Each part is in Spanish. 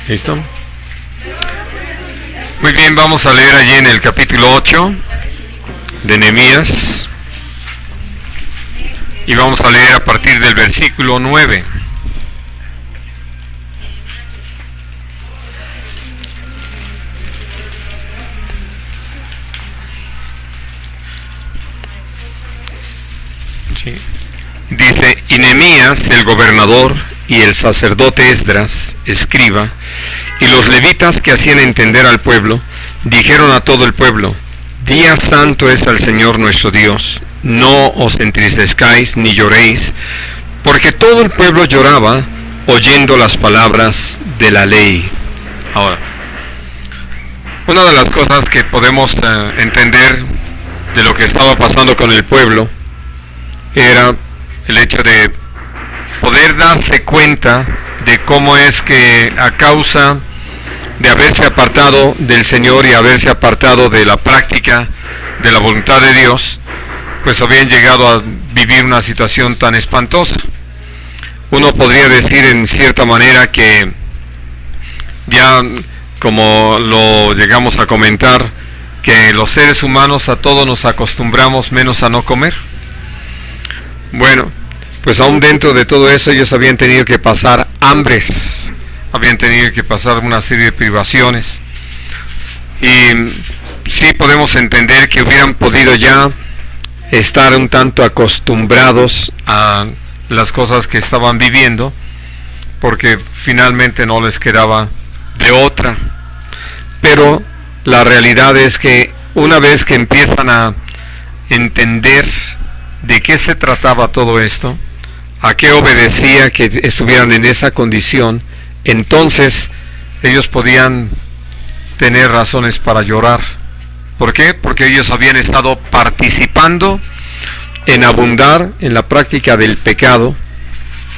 ¿Listo? Muy bien, vamos a leer allí en el capítulo 8 de Nehemías y vamos a leer a partir del versículo 9. Sí. Dice: y Nehemías, el gobernador, y el sacerdote Esdras, escriba, y los levitas que hacían entender al pueblo, dijeron a todo el pueblo: Día santo es al Señor nuestro Dios, no os entristezcáis ni lloréis, porque todo el pueblo lloraba oyendo las palabras de la ley. Ahora, una de las cosas que podemos entender de lo que estaba pasando con el pueblo era el hecho de poder darse cuenta de cómo es que, a causa de haberse apartado del Señor y haberse apartado de la práctica de la voluntad de Dios, pues habían llegado a vivir una situación tan espantosa. Uno podría decir en cierta manera que, ya como lo llegamos a comentar, que los seres humanos a todo nos acostumbramos menos a no comer. Bueno, pues aún dentro de todo eso ellos habían tenido que pasar hambres, habían tenido que pasar una serie de privaciones, y sí podemos entender que hubieran podido ya estar un tanto acostumbrados a las cosas que estaban viviendo, porque finalmente no les quedaba de otra. Pero la realidad es que una vez que empiezan a entender de qué se trataba todo esto, a qué obedecía que estuvieran en esa condición, entonces ellos podían tener razones para llorar. ¿Por qué? Porque ellos habían estado participando en abundar en la práctica del pecado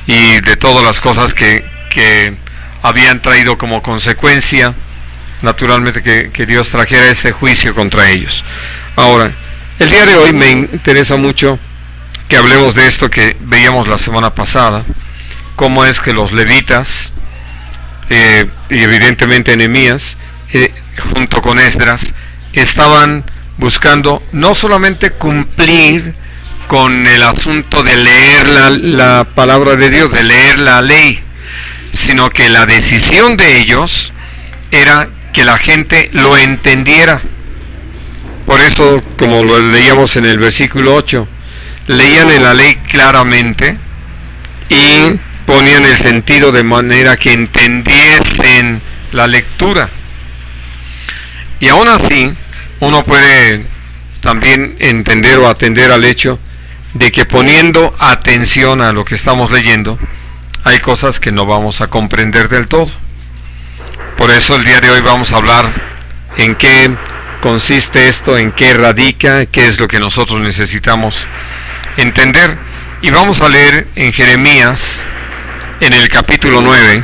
y de todas las cosas que habían traído como consecuencia, naturalmente, que Dios trajera ese juicio contra ellos. Ahora, el día de hoy me interesa mucho que hablemos de esto que veíamos la semana pasada, cómo es que los levitas y evidentemente Nehemías, junto con Esdras, estaban buscando no solamente cumplir con el asunto de leer la palabra de Dios, de leer la ley, sino que la decisión de ellos era que la gente lo entendiera. Por eso, como lo leíamos en el versículo 8, leían en la ley claramente y ponían el sentido de manera que entendiesen la lectura. Y aún así, uno puede también entender o atender al hecho de que, poniendo atención a lo que estamos leyendo, hay cosas que no vamos a comprender del todo. Por eso el día de hoy vamos a hablar en qué consiste esto, en qué radica, qué es lo que nosotros necesitamos entender. Y vamos a leer en Jeremías, en el capítulo 9,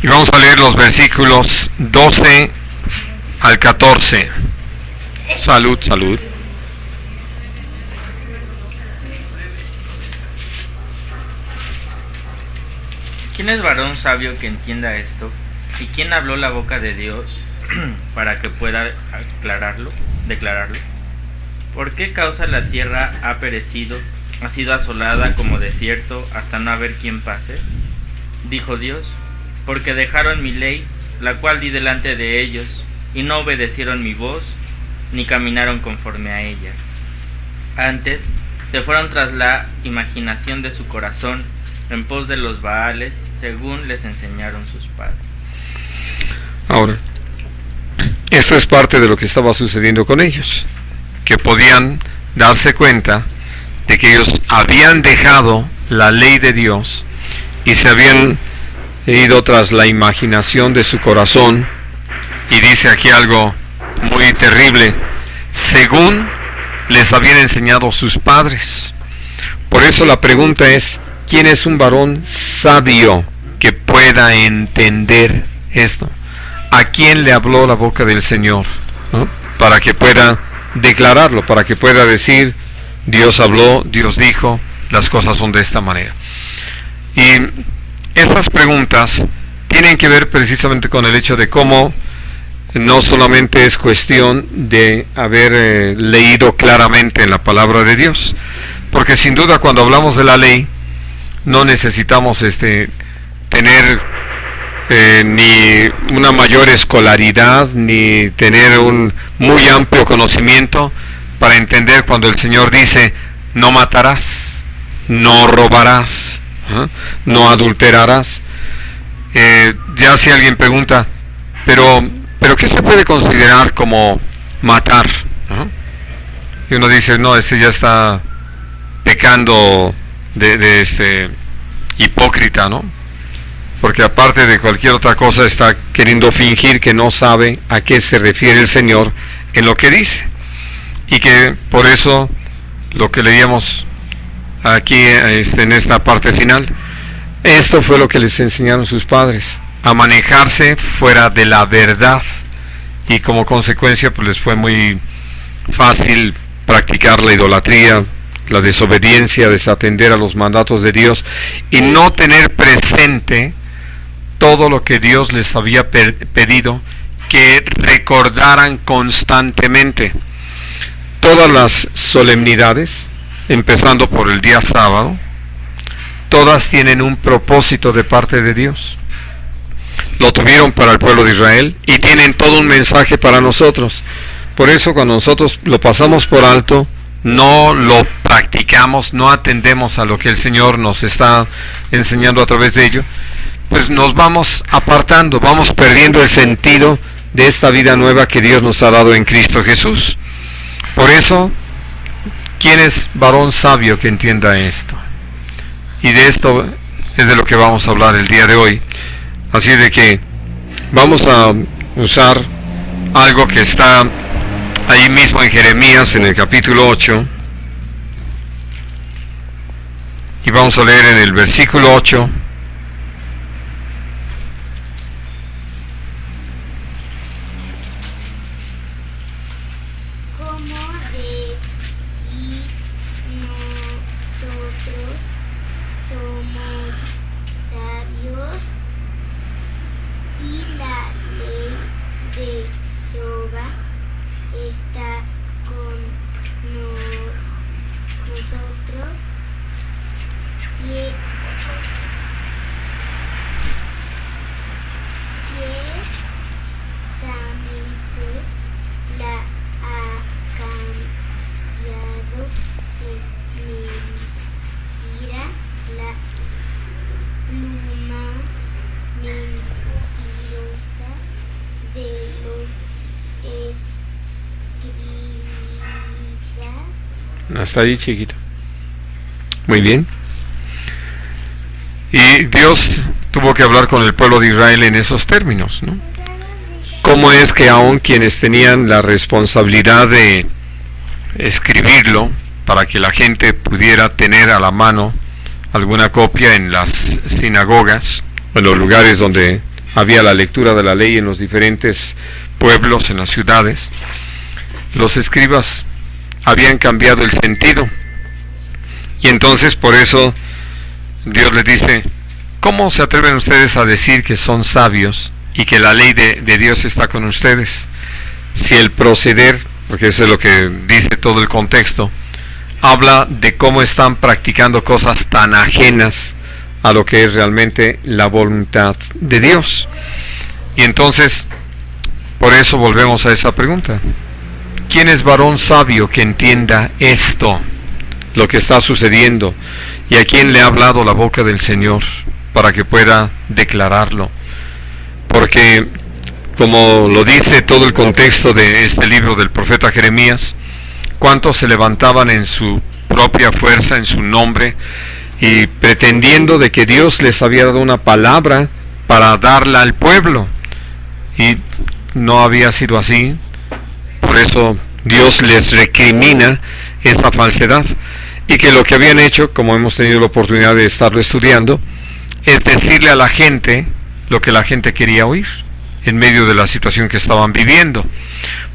y vamos a leer los versículos 12 al 14. Salud, salud. ¿Quién es varón sabio que entienda esto? ¿Y quién habló la boca de Dios para que pueda declararlo? ¿Por qué causa la tierra ha perecido, ha sido asolada como desierto hasta no haber quien pase? Dijo Dios, porque dejaron mi ley, la cual di delante de ellos, y no obedecieron mi voz, ni caminaron conforme a ella. Antes se fueron tras la imaginación de su corazón, en pos de los Baales, según les enseñaron sus padres. Ahora, esto es parte de lo que estaba sucediendo con ellos, que podían darse cuenta de que ellos habían dejado la ley de Dios y se habían ido tras la imaginación de su corazón, y dice aquí algo muy terrible: según les habían enseñado sus padres. Por eso la pregunta es: ¿quién es un varón sabio pueda entender esto. ¿A quién le habló la boca del Señor? ¿No? Para que pueda declararlo, para que pueda decir, Dios habló, Dios dijo, las cosas son de esta manera. Y estas preguntas tienen que ver precisamente con el hecho de cómo no solamente es cuestión de haber leído claramente en la palabra de Dios, porque sin duda cuando hablamos de la ley no necesitamos tener ni una mayor escolaridad ni tener un muy amplio conocimiento para entender cuando el Señor dice no matarás, no robarás, no adulterarás. Ya si alguien pregunta, pero ¿qué se puede considerar como matar? Y uno dice, no, ya está pecando de hipócrita, ¿no? Porque aparte de cualquier otra cosa está queriendo fingir que no sabe a qué se refiere el Señor en lo que dice. Y que por eso lo que leíamos aquí en esta parte final, esto fue lo que les enseñaron sus padres, a manejarse fuera de la verdad, y como consecuencia pues les fue muy fácil practicar la idolatría, la desobediencia, desatender a los mandatos de Dios y no tener presente todo lo que Dios les había pedido que recordaran constantemente. Todas las solemnidades, empezando por el día sábado, todas tienen un propósito de parte de Dios. Lo tuvieron para el pueblo de Israel y tienen todo un mensaje para nosotros. Por eso cuando nosotros lo pasamos por alto, no lo practicamos, no atendemos a lo que el Señor nos está enseñando a través de ello, pues nos vamos apartando, vamos perdiendo el sentido de esta vida nueva que Dios nos ha dado en Cristo Jesús. Por eso, ¿quién es varón sabio que entienda esto? Y de esto es de lo que vamos a hablar el día de hoy. Así de que vamos a usar algo que está ahí mismo en Jeremías, en el capítulo 8. Y vamos a leer en el versículo 8. Hasta ahí, chiquito. Muy bien. Y Dios tuvo que hablar con el pueblo de Israel en esos términos, ¿no? ¿Cómo es que aún quienes tenían la responsabilidad de escribirlo para que la gente pudiera tener a la mano alguna copia en las sinagogas, en los lugares donde había la lectura de la ley en los diferentes pueblos, en las ciudades, los escribas habían cambiado el sentido? Y entonces por eso Dios les dice, ¿cómo se atreven ustedes a decir que son sabios y que la ley de Dios está con ustedes? Si el proceder, porque eso es lo que dice todo el contexto, habla de cómo están practicando cosas tan ajenas a lo que es realmente la voluntad de Dios. Y entonces, por eso volvemos a esa pregunta. ¿Quién es varón sabio que entienda esto, lo que está sucediendo, y a quién le ha hablado la boca del Señor para que pueda declararlo? Porque, como lo dice todo el contexto de este libro del profeta Jeremías, ¿cuántos se levantaban en su propia fuerza, en su nombre, y pretendiendo de que Dios les había dado una palabra para darla al pueblo? Y no había sido así. Por eso Dios les recrimina esa falsedad, y que lo que habían hecho, como hemos tenido la oportunidad de estarlo estudiando, es decirle a la gente lo que la gente quería oír en medio de la situación que estaban viviendo.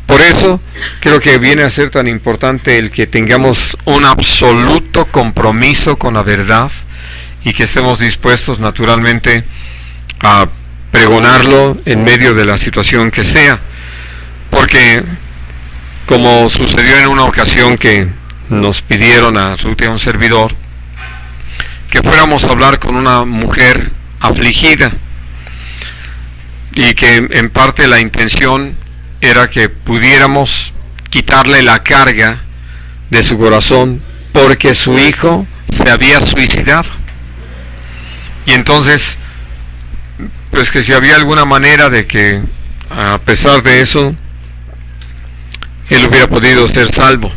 Por eso creo que viene a ser tan importante el que tengamos un absoluto compromiso con la verdad y que estemos dispuestos naturalmente a pregonarlo en medio de la situación que sea. Porque como sucedió en una ocasión que nos pidieron a Ruth y a un servidor que fuéramos a hablar con una mujer afligida, y que en parte la intención era que pudiéramos quitarle la carga de su corazón porque su hijo se había suicidado. Y entonces, pues que si había alguna manera de que a pesar de eso él hubiera podido ser salvo.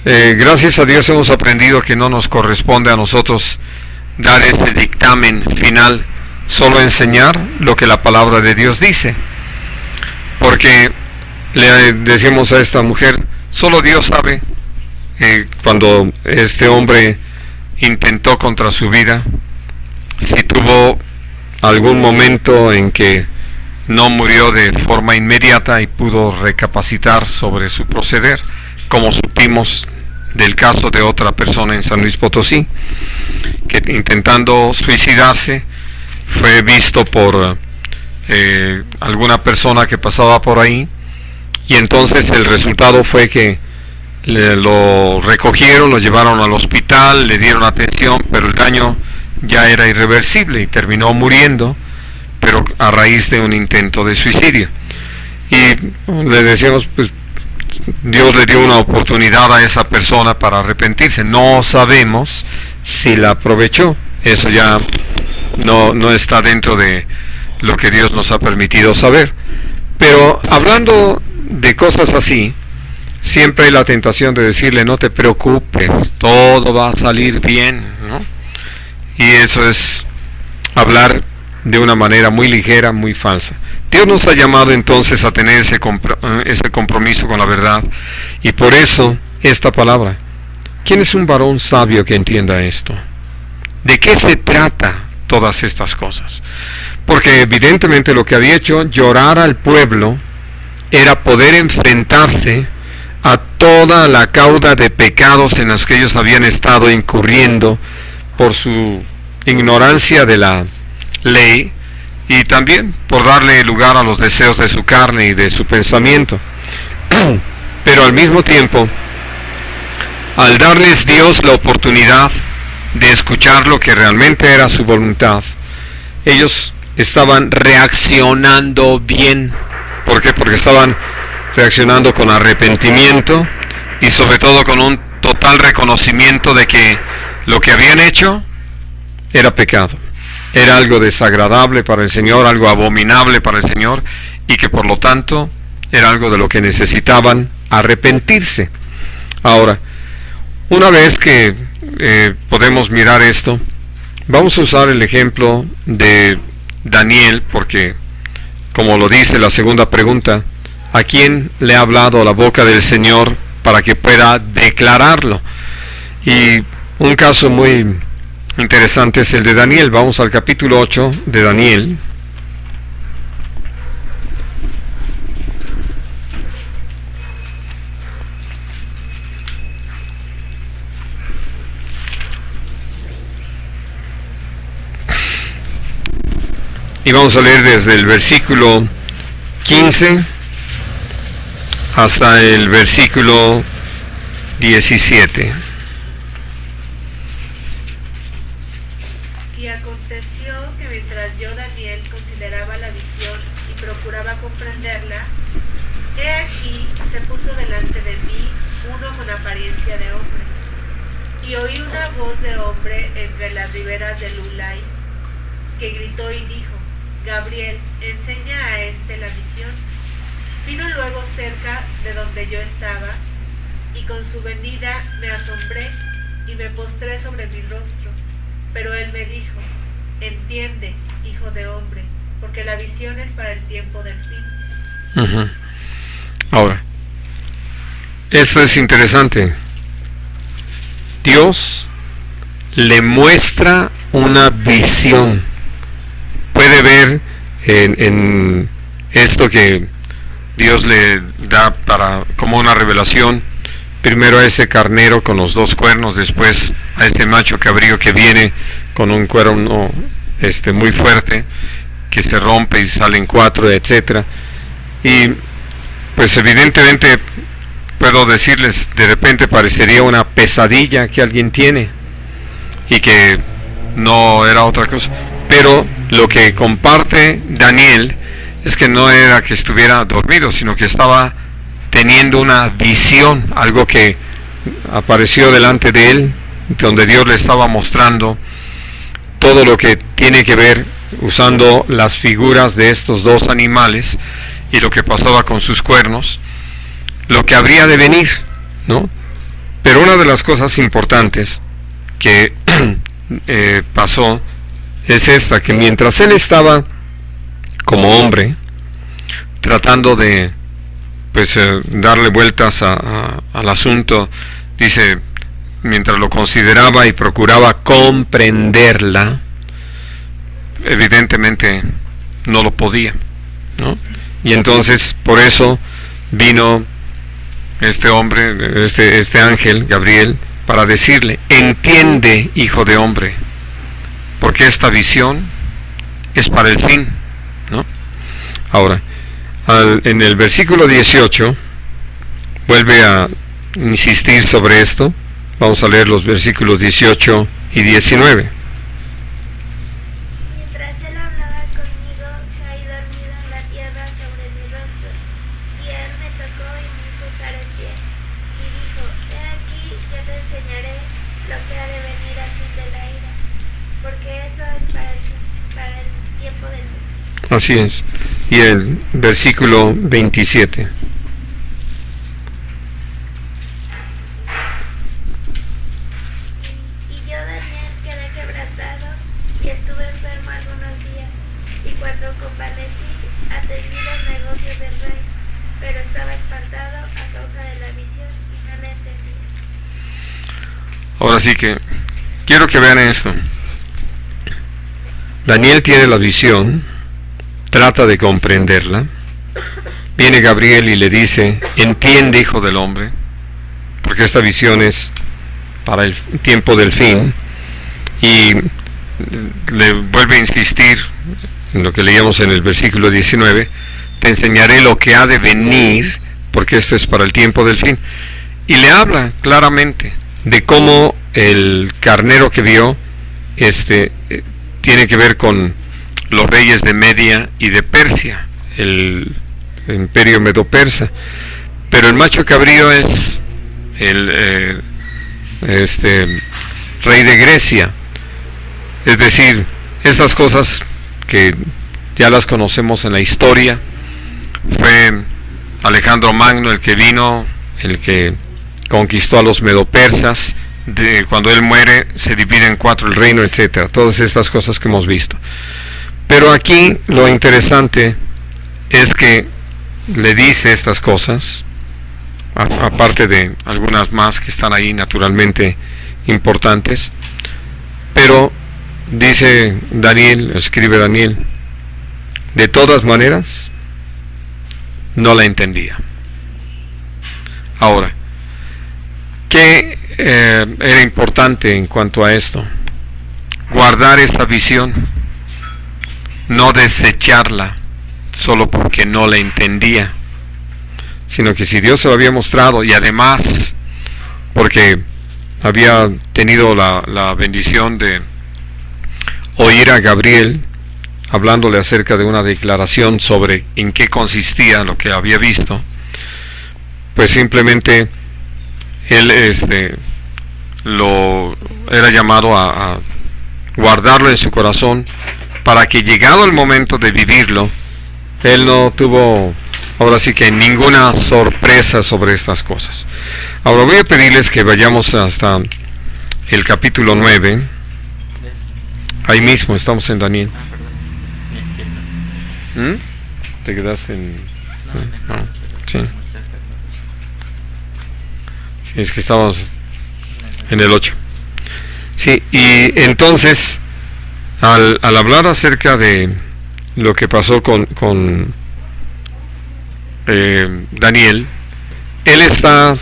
Gracias a Dios hemos aprendido que no nos corresponde a nosotros dar ese dictamen final, solo enseñar lo que la palabra de Dios dice. Porque le decimos a esta mujer, solo Dios sabe cuando este hombre intentó contra su vida, si tuvo algún momento en que no murió de forma inmediata y pudo recapacitar sobre su proceder, como supimos del caso de otra persona en San Luis Potosí, que intentando suicidarse fue visto por alguna persona que pasaba por ahí, y entonces el resultado fue que lo recogieron, lo llevaron al hospital, le dieron atención, pero el daño ya era irreversible y terminó muriendo, pero a raíz de un intento de suicidio. Y le decíamos, pues Dios le dio una oportunidad a esa persona para arrepentirse. No sabemos si la aprovechó, eso ya no está dentro de lo que Dios nos ha permitido saber. Pero hablando de cosas así, siempre hay la tentación de decirle, no te preocupes, todo va a salir bien, ¿no? Y eso es hablar de una manera muy ligera, muy falsa. Dios nos ha llamado entonces a tener ese compromiso con la verdad, y por eso esta palabra. ¿Quién es un varón sabio que entienda esto? ¿De qué se trata todas estas cosas? Porque evidentemente lo que había hecho llorar al pueblo era poder enfrentarse a toda la cauda de pecados en los que ellos habían estado incurriendo por su ignorancia de la ley, y también por darle lugar a los deseos de su carne y de su pensamiento. Pero al mismo tiempo, al darles Dios la oportunidad de escuchar lo que realmente era su voluntad, ellos estaban reaccionando bien. ¿Por qué? Porque estaban reaccionando con arrepentimiento y sobre todo con un total reconocimiento de que lo que habían hecho era pecado, era algo desagradable para el Señor, algo abominable para el Señor, y que por lo tanto era algo de lo que necesitaban arrepentirse. Ahora, una vez que podemos mirar esto, vamos a usar el ejemplo de Daniel, porque como lo dice la segunda pregunta, ¿a quién le ha hablado la boca del Señor para que pueda declararlo? Y un caso muy interesante es el de Daniel. Vamos al capítulo 8 de Daniel. Y vamos a leer desde el versículo 15 hasta el versículo 17. Y aconteció que mientras yo, Daniel, consideraba la visión y procuraba comprenderla, he aquí se puso delante de mí uno con apariencia de hombre, y oí una voz de hombre entre las riberas del Ulai, que gritó y dijo: Gabriel, enseña a este la visión. Vino luego cerca de donde yo estaba, y con su venida me asombré y me postré sobre mi rostro. Pero él me dijo: entiende, hijo de hombre, porque la visión es para el tiempo del fin. Ahora, esto es interesante. Dios le muestra una visión ver en esto que Dios le da como una revelación, primero a ese carnero con los 2 cuernos, después a este macho cabrío que viene con un cuerno muy fuerte, que se rompe y salen 4, etcétera. Y pues evidentemente puedo decirles, de repente parecería una pesadilla que alguien tiene y que no era otra cosa, pero lo que comparte Daniel es que no era que estuviera dormido, sino que estaba teniendo una visión, algo que apareció delante de él, donde Dios le estaba mostrando todo lo que tiene que ver, usando las figuras de estos 2 animales y lo que pasaba con sus cuernos, lo que habría de venir, ¿no? Pero una de las cosas importantes que pasó es esta, que mientras él estaba como hombre tratando de darle vueltas al asunto, dice, mientras lo consideraba y procuraba comprenderla, evidentemente no lo podía, ¿no? Y entonces por eso vino este hombre, este ángel Gabriel, para decirle: entiende, hijo de hombre, porque esta visión es para el fin, ¿no? Ahora, en el versículo 18 vuelve a insistir sobre esto. Vamos a leer los versículos 18 y 19. Mientras él hablaba conmigo, caí dormido en la tierra sobre mi rostro, y él me tocó y me hizo estar en pie, y dijo: he aquí, yo te enseñaré lo que ha de venir al fin de la ira, porque eso es para el tiempo del fin. Así es. Y el versículo 27. Y yo, Daniel, quedé quebrantado y estuve enfermo algunos días, y cuando convalecí, atendí los negocios del rey, pero estaba espantado a causa de la visión y no la entendí. Ahora sí que quiero que vean esto. Daniel tiene la visión, trata de comprenderla. Viene Gabriel y le dice: entiende, hijo del hombre, porque esta visión es para el tiempo del fin. Y le vuelve a insistir en lo que leíamos en el versículo 19: te enseñaré lo que ha de venir, porque esto es para el tiempo del fin. Y le habla claramente de cómo el carnero que vio tiene que ver con los reyes de Media y de Persia, el imperio medo-persa. Pero el macho cabrío es el rey de Grecia. Es decir, estas cosas que ya las conocemos en la historia. Fue Alejandro Magno el que vino, el que conquistó a los medo-persas. Cuando él muere se divide en 4 el reino, etcétera. Todas estas cosas que hemos visto. Pero aquí lo interesante es que le dice estas cosas, aparte de algunas más que están ahí naturalmente importantes, pero dice Daniel, escribe Daniel: de todas maneras no la entendía. Ahora, ¿qué era importante en cuanto a esto? Guardar esta visión, no desecharla solo porque no la entendía, sino que si Dios se lo había mostrado, y además porque había tenido la bendición de oír a Gabriel hablándole acerca de una declaración sobre en qué consistía lo que había visto, pues simplemente él era llamado a guardarlo en su corazón, para que llegado el momento de vivirlo, él no tuvo, ahora sí que, ninguna sorpresa sobre estas cosas. Ahora voy a pedirles que vayamos hasta el capítulo 9. Ahí mismo estamos en Daniel. ¿Te quedaste en...? No. Sí. Sí, es que estábamos en el 8. Sí, y entonces, al hablar acerca de lo que pasó con Daniel, él está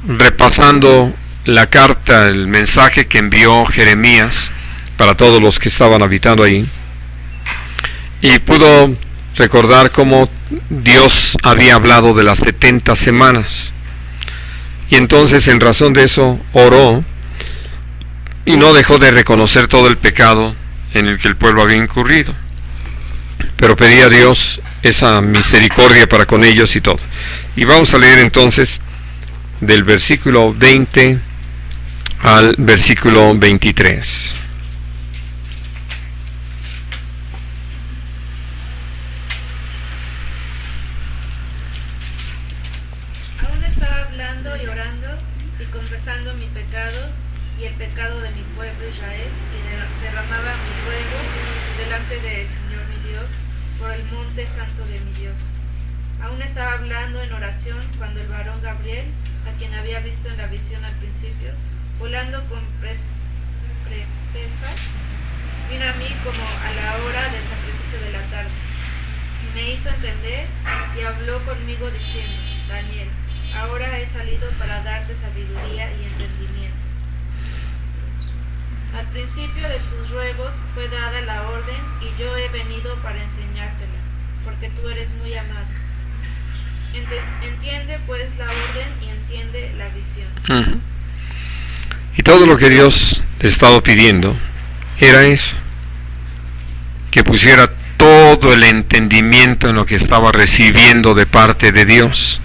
repasando la carta, el mensaje que envió Jeremías para todos los que estaban habitando ahí, y pudo recordar cómo Dios había hablado de las 70 semanas, y entonces en razón de eso oró y no dejó de reconocer todo el pecado en el que el pueblo había incurrido, pero pedía a Dios esa misericordia para con ellos y todo. Y vamos a leer entonces del versículo 20 al versículo 23. Aún estaba hablando y orando y confesando mi pecado y el pecado de mi pueblo Israel, y derramaba mi ruego delante del Señor mi Dios por el monte santo de mi Dios. Aún estaba hablando en oración cuando el varón Gabriel, a quien había visto en la visión al principio, volando con presteza, vino a mí como a la hora del sacrificio de la tarde, y me hizo entender y habló conmigo diciendo: Daniel, ahora he salido para darte sabiduría y entendimiento. Al principio de tus ruegos fue dada la orden, y yo he venido para enseñártela, porque tú eres muy amado. Entiende pues la orden y entiende la visión. Y todo lo que Dios le estaba pidiendo era eso, que pusiera todo el entendimiento en lo que estaba recibiendo de parte de Dios.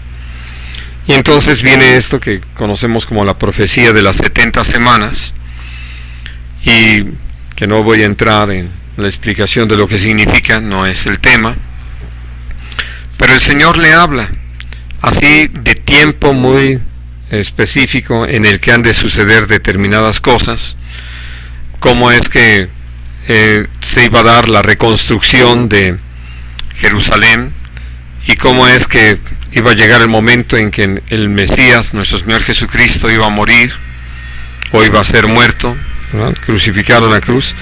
Y entonces viene esto que conocemos como la profecía de las 70 semanas, y que no voy a entrar en la explicación de lo que significa, no es el tema, pero el Señor le habla así de tiempo muy específico en el que han de suceder determinadas cosas, cómo es que se iba a dar la reconstrucción de Jerusalén, y cómo es que iba a llegar el momento en que el Mesías, nuestro Señor Jesucristo, iba a morir o iba a ser muerto, ¿verdad?, crucificado en la cruz,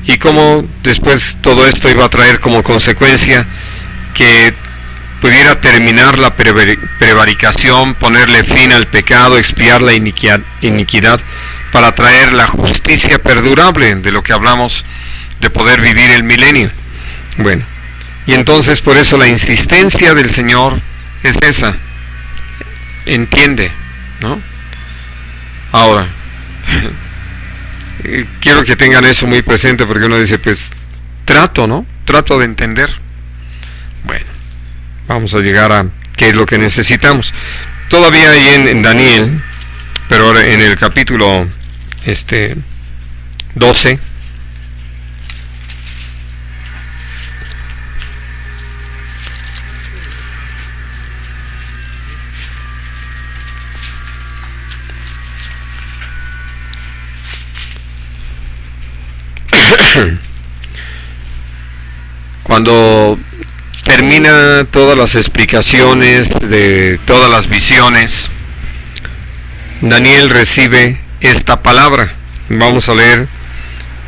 y cómo después todo esto iba a traer como consecuencia que pudiera terminar la prevaricación, ponerle fin al pecado, expiar la iniquidad, para traer la justicia perdurable, de lo que hablamos de poder vivir el milenio. Bueno, y entonces por eso la insistencia del Señor es esa: entiende, ¿no? Ahora, quiero que tengan eso muy presente, porque uno dice, pues trato de entender. Bueno, vamos a llegar a qué es lo que necesitamos. Todavía hay en Daniel, pero ahora en el capítulo 12, cuando termina todas las explicaciones de todas las visiones, Daniel recibe esta palabra. Vamos a leer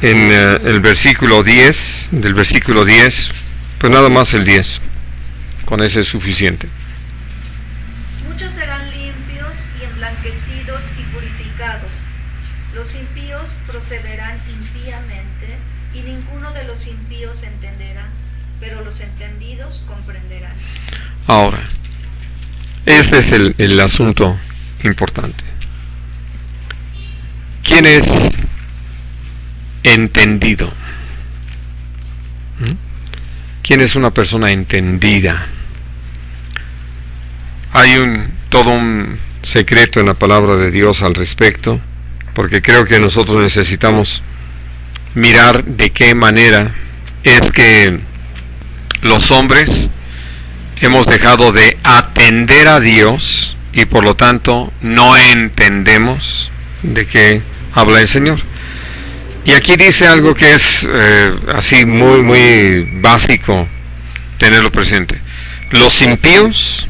en el versículo 10, del versículo 10, pues nada más el 10, con ese es suficiente. Muchos serán limpios y emblanquecidos y purificados. Los impíos procederán impíamente, y ninguno de los impíos entenderá, pero los entendidos comprenderán. Ahora, este es el asunto importante. ¿Quién es entendido? ¿Quién es una persona entendida? Hay todo un secreto en la palabra de Dios al respecto, porque creo que nosotros necesitamos mirar de qué manera es que los hombres hemos dejado de atender a Dios, y por lo tanto no entendemos de qué habla el Señor. Y aquí dice algo que es así muy muy básico tenerlo presente: los impíos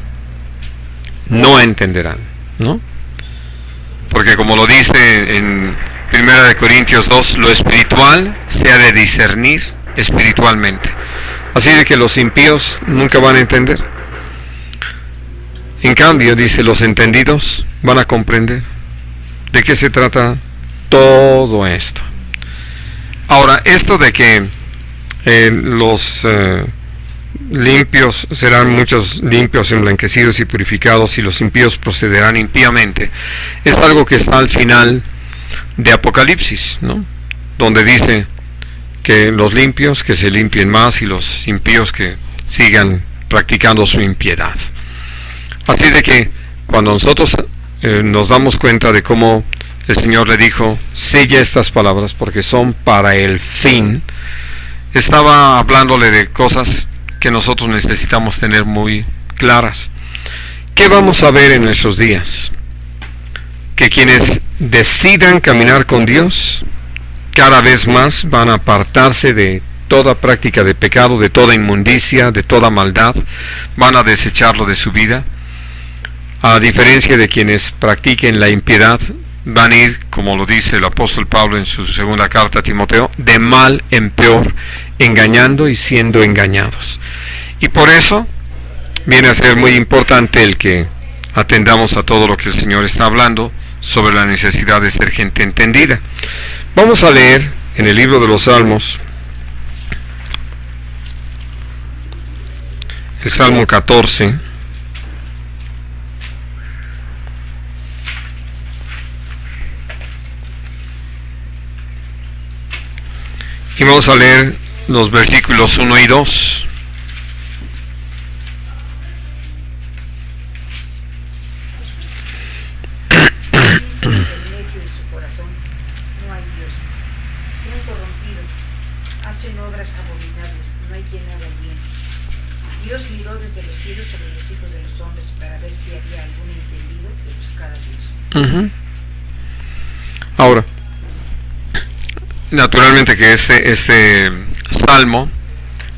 no entenderán, ¿no? Porque como lo dice en 1 Corintios 2, lo espiritual se ha de discernir espiritualmente. Así de que los impíos nunca van a entender. En cambio, dice, los entendidos van a comprender de qué se trata todo esto. Ahora, esto de que los limpios serán muchos limpios, emblanquecidos y purificados, y los impíos procederán impíamente, es algo que está al final de Apocalipsis, ¿no? Donde dice que los limpios que se limpien más y los impíos que sigan practicando su impiedad. Así de que cuando nosotros nos damos cuenta de cómo el Señor le dijo, sella estas palabras porque son para el fin, estaba hablándole de cosas que nosotros necesitamos tener muy claras. ¿Qué vamos a ver en nuestros días? Que quienes decidan caminar con Dios cada vez más van a apartarse de toda práctica de pecado, de toda inmundicia, de toda maldad, van a desecharlo de su vida. A diferencia de quienes practiquen la impiedad, van a ir, como lo dice el apóstol Pablo en su segunda carta a Timoteo, de mal en peor, engañando y siendo engañados. Y por eso viene a ser muy importante el que atendamos a todo lo que el Señor está hablando sobre la necesidad de ser gente entendida. Vamos a leer en el libro de los Salmos, el Salmo 14. Y vamos a leer los versículos 1 y 2. Dios miró desde los cielos sobre los hijos de los hombres para ver si había algún entendido que buscara a Dios. Ahora, naturalmente que este salmo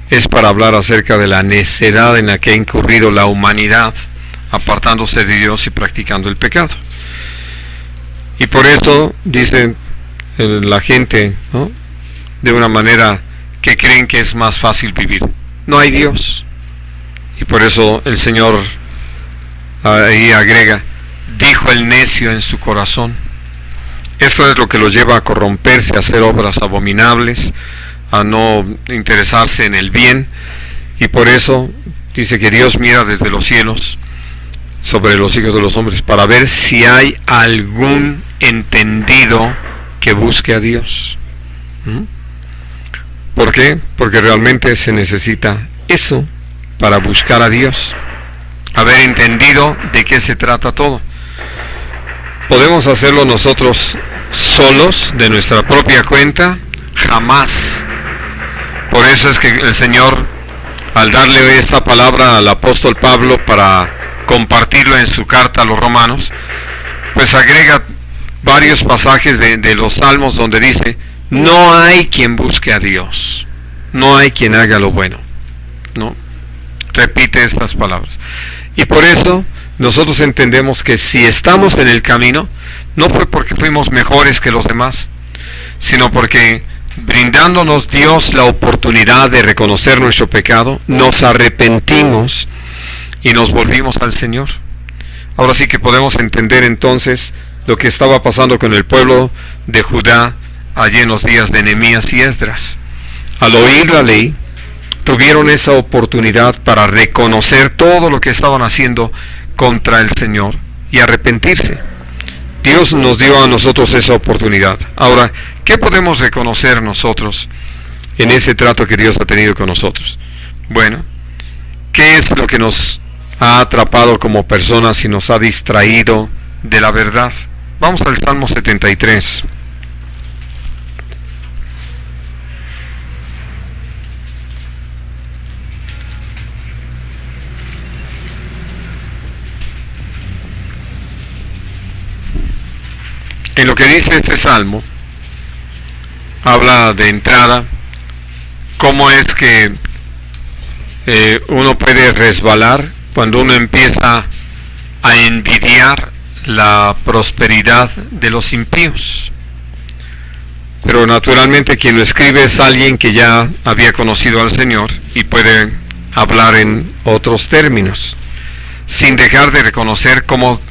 es para hablar acerca de la necedad en la que ha incurrido la humanidad, apartándose de Dios y practicando el pecado. Y por eso dice la gente, ¿no?, de una manera que creen que es más fácil vivir. No hay Dios. Y por eso el Señor ahí agrega, dijo el necio en su corazón. Esto es lo que los lleva a corromperse, a hacer obras abominables, a no interesarse en el bien. Y por eso dice que Dios mira desde los cielos sobre los hijos de los hombres para ver si hay algún entendido que busque a Dios. ¿Por qué? Porque realmente se necesita eso para buscar a Dios, haber entendido de qué se trata todo. ¿Podemos hacerlo nosotros solos, de nuestra propia cuenta? Jamás. Por eso es que el Señor, al darle esta palabra al apóstol Pablo para compartirlo en su carta a los romanos, pues agrega varios pasajes de los salmos donde dice, no hay quien busque a Dios, no hay quien haga lo bueno, ¿no? Repite estas palabras. Y por eso nosotros entendemos que si estamos en el camino, no fue porque fuimos mejores que los demás, sino porque brindándonos Dios la oportunidad de reconocer nuestro pecado, nos arrepentimos y nos volvimos al Señor. Ahora sí que podemos entender entonces lo que estaba pasando con el pueblo de Judá allí en los días de Nehemías y Esdras. Al oír la ley, tuvieron esa oportunidad para reconocer todo lo que estaban haciendo contra el Señor y arrepentirse. Dios nos dio a nosotros esa oportunidad. Ahora, ¿qué podemos reconocer nosotros en ese trato que Dios ha tenido con nosotros? Bueno, ¿qué es lo que nos ha atrapado como personas y nos ha distraído de la verdad? Vamos al Salmo 73. En lo que dice este salmo, habla de entrada cómo es que uno puede resbalar cuando uno empieza a envidiar la prosperidad de los impíos. pero naturalmente quien lo escribe es alguien que ya había conocido al Señor y puede hablar en otros términos, sin dejar de reconocer cómo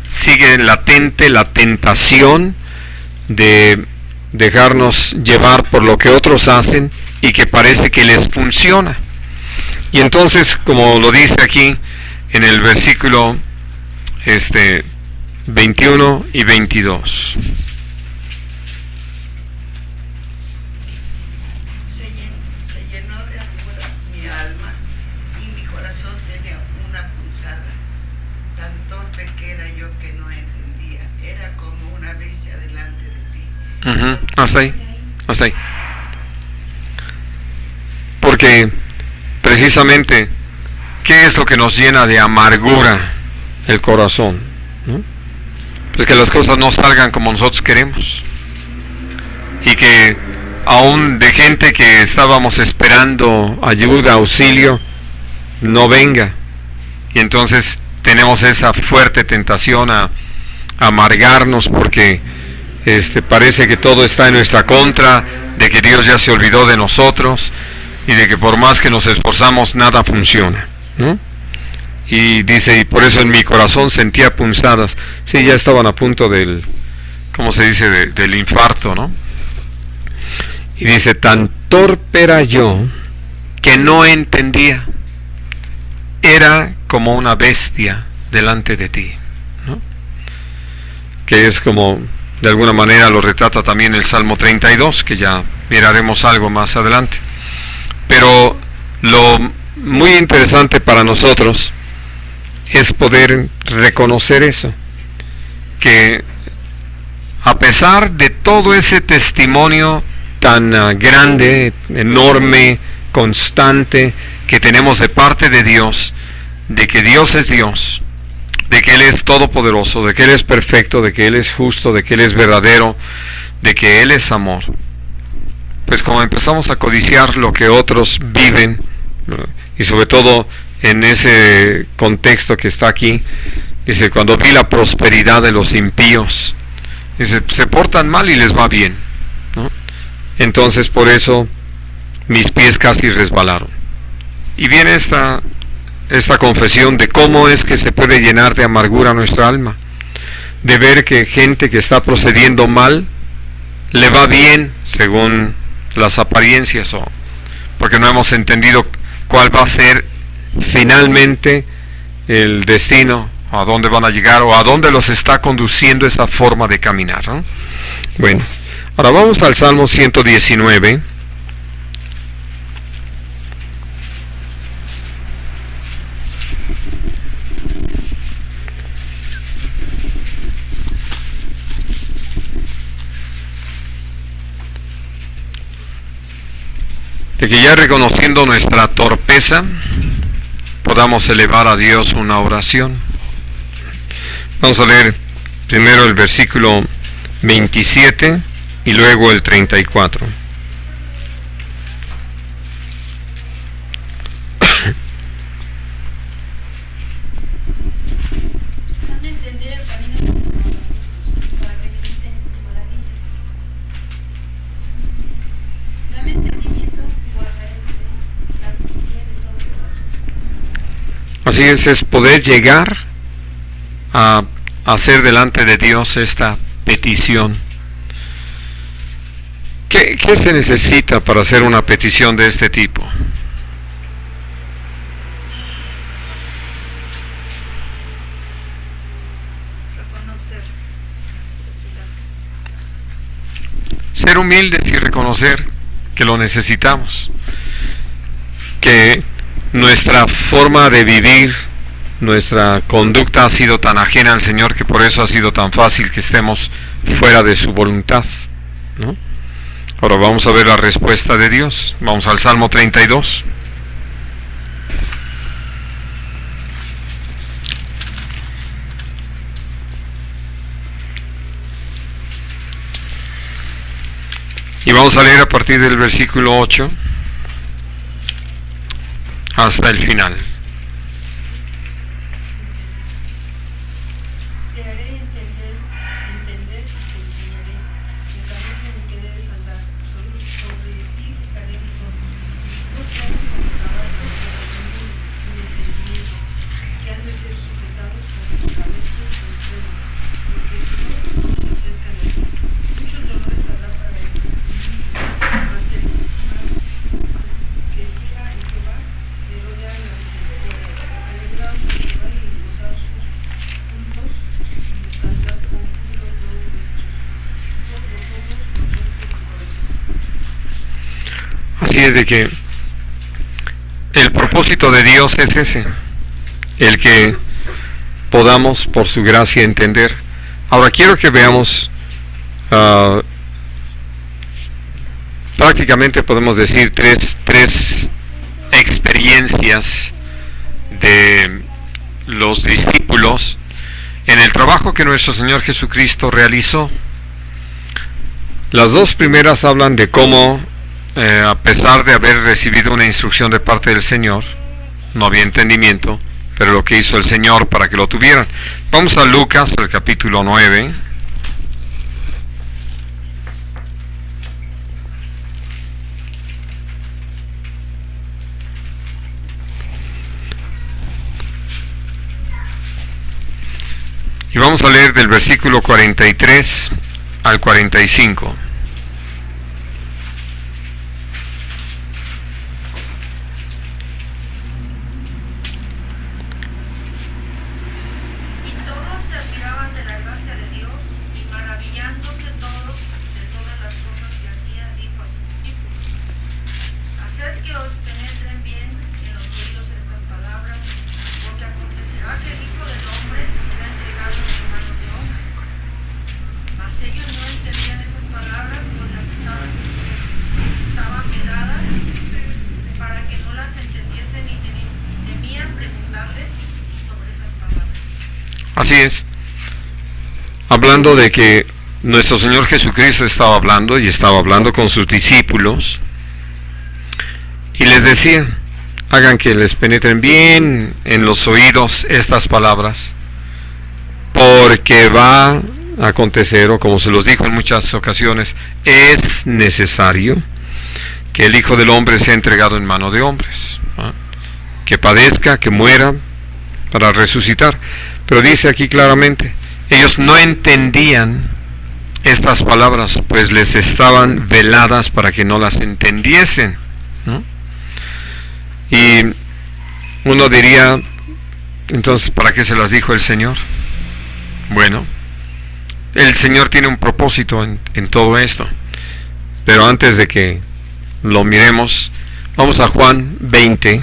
sigue latente la tentación de dejarnos llevar por lo que otros hacen y que parece que les funciona. Y entonces, como lo dice aquí en el versículo 21 y 22. Se llenó de amargura mi alma y mi corazón tenía una punzada. Tan torpe que era yo que no entendía. Era como una bestia delante de ti. Hasta ahí. Porque precisamente, ¿qué es lo que nos llena de amargura el corazón? ¿No? Pues que las cosas no salgan como nosotros queremos. Y que aún de gente que estábamos esperando ayuda, auxilio, no venga. Y entonces tenemos esa fuerte tentación a amargarnos porque parece que todo está en nuestra contra, de que Dios ya se olvidó de nosotros y de que por más que nos esforzamos nada funciona, ¿no? Y dice, y por eso en mi corazón sentía punzadas. Sí, ya estaban a punto del, ¿cómo se dice? Del infarto, ¿no? Y dice, tan torpe era yo que no entendía. Era como una bestia delante de ti, ¿no? Que es como, de alguna manera lo retrata también el Salmo 32, que ya miraremos algo más adelante. Pero lo muy interesante para nosotros es poder reconocer eso, que a pesar de todo ese testimonio tan grande, enorme, constante que tenemos de parte de Dios, de que Dios es Dios, de que Él es todopoderoso, de que Él es perfecto, de que Él es justo, de que Él es verdadero, de que Él es amor, pues como empezamos a codiciar lo que otros viven, y sobre todo en ese contexto que está aquí, dice, cuando vi la prosperidad de los impíos, dice, se portan mal y les va bien, ¿no? Entonces por eso mis pies casi resbalaron. Y viene esta confesión de cómo es que se puede llenar de amargura nuestra alma, de ver que gente que está procediendo mal le va bien según las apariencias, o porque no hemos entendido cuál va a ser finalmente el destino, a dónde van a llegar o a dónde los está conduciendo esa forma de caminar, ¿no? Bueno, ahora vamos al Salmo 119. De que ya reconociendo nuestra torpeza, podamos elevar a Dios una oración. Vamos a leer primero el versículo 27 y luego el 34. Dame entender el camino de tus mandamientos, para que mediten en tus maravillas. Dame entendimiento y guardaré la justicia de todo corazón. Así es poder llegar a hacer delante de Dios esta petición. ¿Qué se necesita para hacer una petición de este tipo? Reconocer la necesidad. Ser humildes y reconocer que lo necesitamos, que nuestra forma de vivir, nuestra conducta ha sido tan ajena al Señor que por eso ha sido tan fácil que estemos fuera de su voluntad, ¿no? Ahora vamos a ver la respuesta de Dios. Vamos al Salmo 32. Y vamos a leer a partir del versículo 8 hasta el final. Te haré entender y te enseñaré el camino en que debes andar. Así es de que el propósito de Dios es ese, el que podamos por su gracia entender. Ahora quiero que veamos, prácticamente podemos decir tres experiencias de los discípulos en el trabajo que nuestro Señor Jesucristo realizó. Las dos primeras hablan de cómo, a pesar de haber recibido una instrucción de parte del Señor, no había entendimiento, pero lo que hizo el Señor para que lo tuvieran. Vamos a Lucas, el capítulo 9. Y vamos a leer del versículo 43 al 45. Así es, hablando de que nuestro Señor Jesucristo estaba hablando y estaba hablando con sus discípulos y les decía, hagan que les penetren bien en los oídos estas palabras, porque va a acontecer, o como se los dijo en muchas ocasiones, es necesario que el Hijo del Hombre sea entregado en mano de hombres, ¿no? Que padezca, que muera para resucitar. Pero dice aquí claramente, ellos no entendían estas palabras, pues les estaban veladas para que no las entendiesen, ¿no? Y uno diría, entonces, ¿para qué se las dijo el Señor? Bueno, el Señor tiene un propósito en todo esto. Pero antes de que lo miremos, vamos a Juan 20,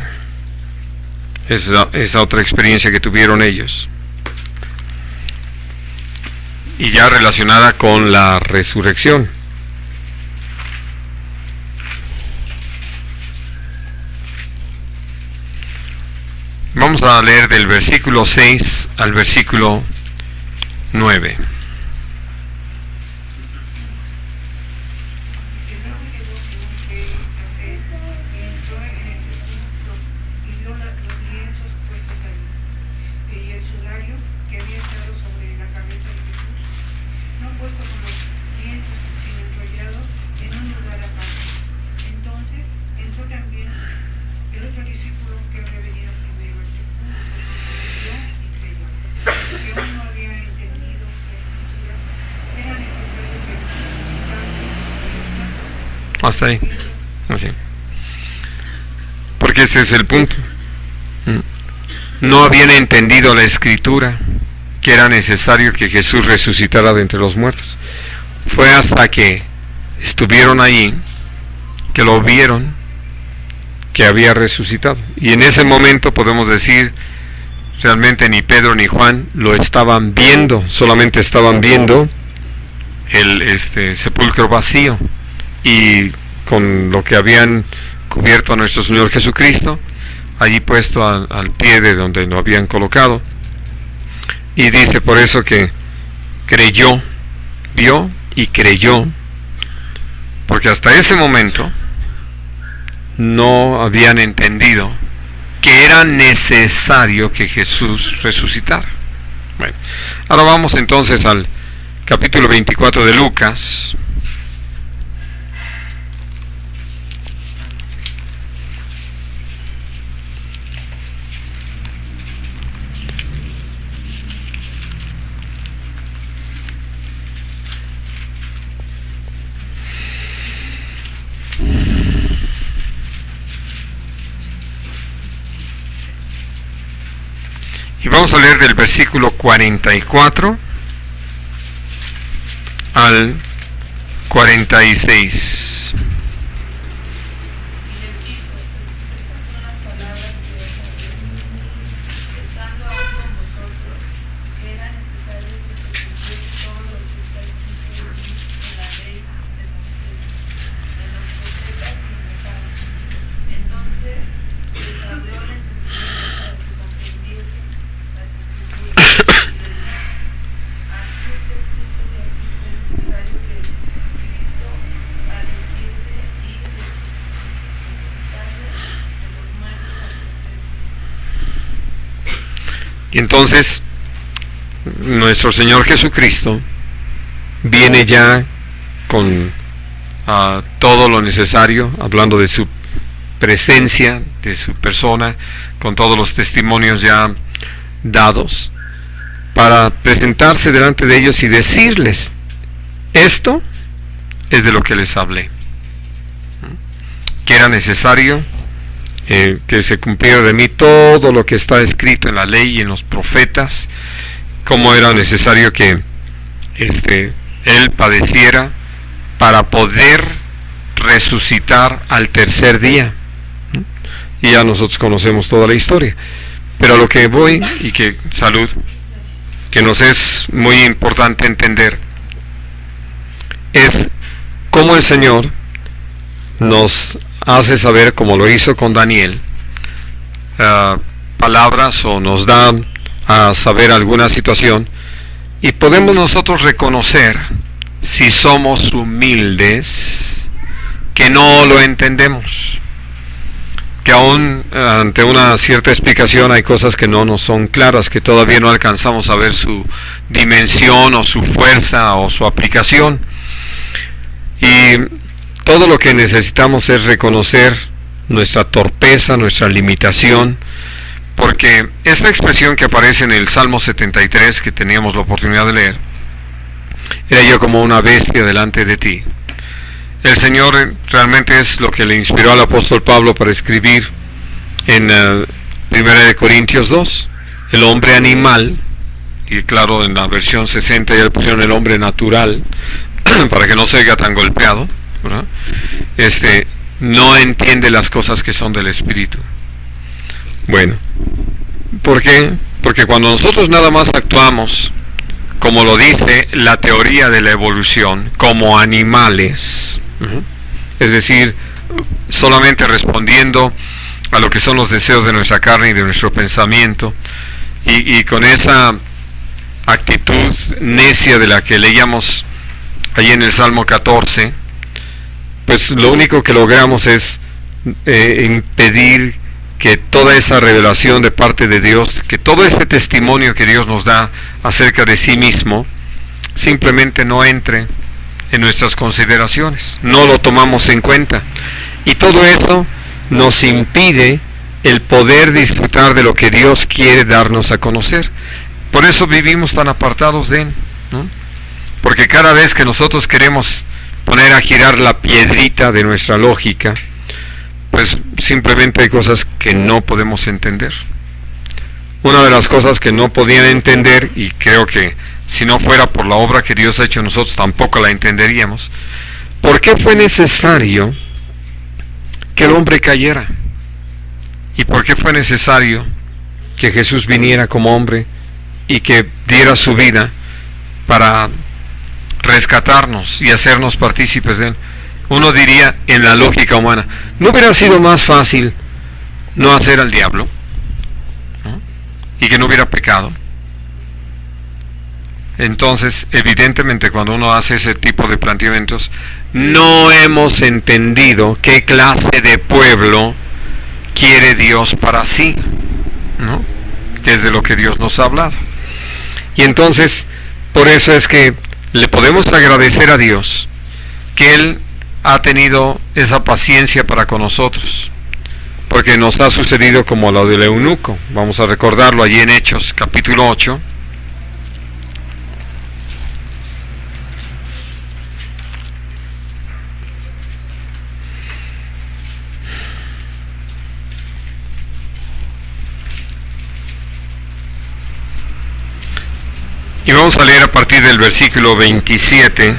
esa otra experiencia que tuvieron ellos, y ya relacionada con la resurrección. Vamos a leer del versículo 6 al versículo 9. Hasta ahí, así. Porque ese es el punto. No habían entendido la Escritura, que era necesario que Jesús resucitara de entre los muertos. Fue hasta que estuvieron ahí, que lo vieron, que había resucitado. Y en ese momento podemos decir, realmente ni Pedro ni Juan lo estaban viendo, solamente estaban viendo el sepulcro vacío, y con lo que habían cubierto a nuestro Señor Jesucristo, allí puesto al pie de donde lo habían colocado. Y dice por eso que creyó, vio y creyó, porque hasta ese momento no habían entendido que era necesario que Jesús resucitara. Bueno, ahora vamos entonces al capítulo 24 de Lucas. Y vamos a leer del versículo 44 al 46. Y entonces nuestro Señor Jesucristo viene ya con todo lo necesario, hablando de su presencia, de su persona, con todos los testimonios ya dados, para presentarse delante de ellos y decirles: esto es de lo que les hablé, que era necesario que se cumpliera de mí todo lo que está escrito en la ley y en los profetas, como era necesario que Él padeciera para poder resucitar al tercer día. Y ya nosotros conocemos toda la historia. Pero a lo que voy, y que salud, que nos es muy importante entender, es cómo el Señor nos hace saber, como lo hizo con Daniel, palabras, o nos da a saber alguna situación, y podemos nosotros reconocer, si somos humildes, que no lo entendemos, que aún ante una cierta explicación hay cosas que no nos son claras, que todavía no alcanzamos a ver su dimensión o su fuerza o su aplicación. Y todo lo que necesitamos es reconocer nuestra torpeza, nuestra limitación, porque esta expresión que aparece en el Salmo 73, que teníamos la oportunidad de leer, era yo como una bestia delante de ti. El Señor realmente es lo que le inspiró al apóstol Pablo para escribir en 1 Corintios 2, el hombre animal, y claro, en la versión 60 ya le pusieron el hombre natural, para que no se oiga tan golpeado, ¿verdad? No entiende las cosas que son del Espíritu. Bueno, ¿por qué? Porque cuando nosotros nada más actuamos, como lo dice la teoría de la evolución, como animales, es decir, solamente respondiendo a lo que son los deseos de nuestra carne y de nuestro pensamiento, y con esa actitud necia de la que leíamos allí en el Salmo 14, pues lo único que logramos es impedir que toda esa revelación de parte de Dios, que todo ese testimonio que Dios nos da acerca de sí mismo, simplemente no entre en nuestras consideraciones, no lo tomamos en cuenta, y todo eso nos impide el poder disfrutar de lo que Dios quiere darnos a conocer. Por eso vivimos tan apartados de Él, ¿no? Porque cada vez que nosotros queremos poner a girar la piedrita de nuestra lógica, pues simplemente hay cosas que no podemos entender. Una de las cosas que no podían entender, y creo que si no fuera por la obra que Dios ha hecho, nosotros tampoco la entenderíamos, ¿por qué fue necesario que el hombre cayera? ¿Y por qué fue necesario que Jesús viniera como hombre y que diera su vida para rescatarnos y hacernos partícipes de Él? Uno diría, en la lógica humana, ¿no hubiera sido más fácil no hacer al diablo, ¿no? Y que no hubiera pecado? Entonces, evidentemente, cuando uno hace ese tipo de planteamientos, no hemos entendido qué clase de pueblo quiere Dios para sí, ¿no? Que es de lo que Dios nos ha hablado. Y entonces, por eso es que le podemos agradecer a Dios que Él ha tenido esa paciencia para con nosotros, porque nos ha sucedido como lo del eunuco. Vamos a recordarlo allí en Hechos capítulo 8. Y vamos a leer a partir del versículo 27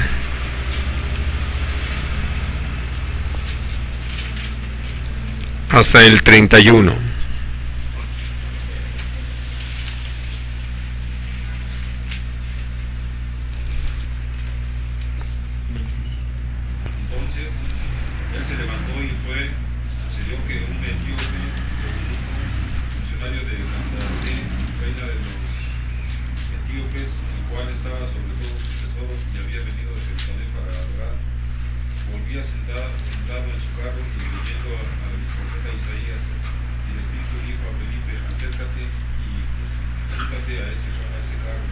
hasta el 31. Entonces él se levantó y fue. Sucedió que un etíope, funcionario de Candace, reina de los etíopes, el cual estaba sobre todos sus tesoros y había venido de Jerusalén para adorar, volvía sentado en su carro y leyendo al profeta Isaías, y el Espíritu dijo a Felipe: acércate. Y súbate a ese carro.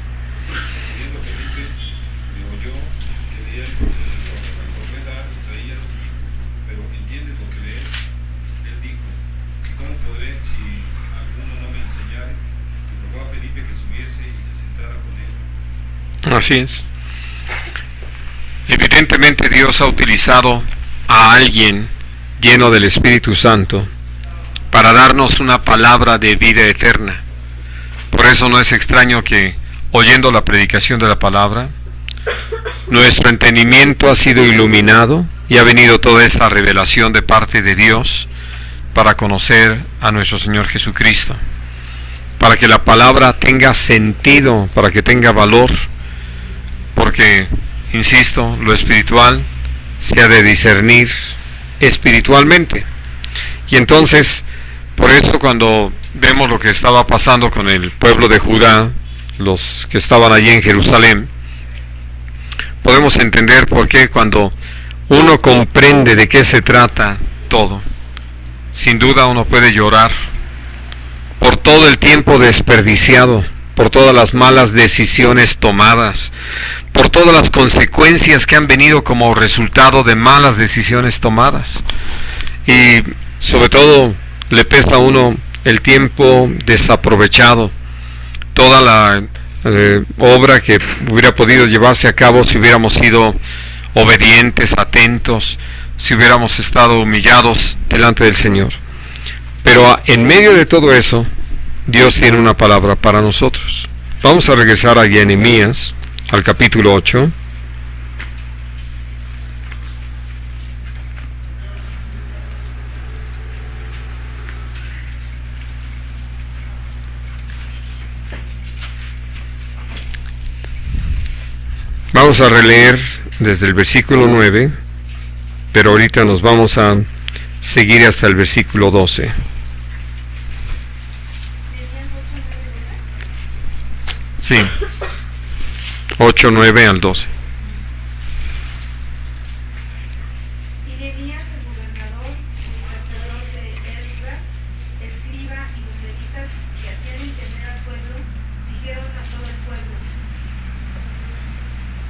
Respondiendo Felipe, le oyó que leía el profeta Isaías, pero ¿entiendes lo que lees? Él dijo, ¿y cómo podré si alguno no me enseñare? Y rogó a Felipe que subiese y se sentara con él. Así es. Evidentemente Dios ha utilizado a alguien lleno del Espíritu Santo para darnos una palabra de vida eterna. Por eso no es extraño que, oyendo la predicación de la palabra, nuestro entendimiento ha sido iluminado y ha venido toda esta revelación de parte de Dios para conocer a nuestro Señor Jesucristo, para que la palabra tenga sentido, para que tenga valor, porque, insisto, lo espiritual se ha de discernir espiritualmente. Y entonces, por eso cuando vemos lo que estaba pasando con el pueblo de Judá, los que estaban allí en Jerusalén, podemos entender por qué cuando uno comprende de qué se trata todo, sin duda uno puede llorar por todo el tiempo desperdiciado, por todas las malas decisiones tomadas, por todas las consecuencias que han venido como resultado de malas decisiones tomadas. Y sobre todo le pesa a uno el tiempo desaprovechado, toda la obra que hubiera podido llevarse a cabo si hubiéramos sido obedientes, atentos, si hubiéramos estado humillados delante del Señor. Pero en medio de todo eso, Dios tiene una palabra para nosotros. Vamos a regresar a Nehemías, al capítulo 8. Vamos a releer desde el versículo 9, pero ahorita nos vamos a seguir hasta el versículo 12. Sí, 8, 9 al 12. Y Nehemías, el gobernador, el sacerdote Esdras, escriba y los levitas que hacían entender al pueblo, dijeron a todo el pueblo: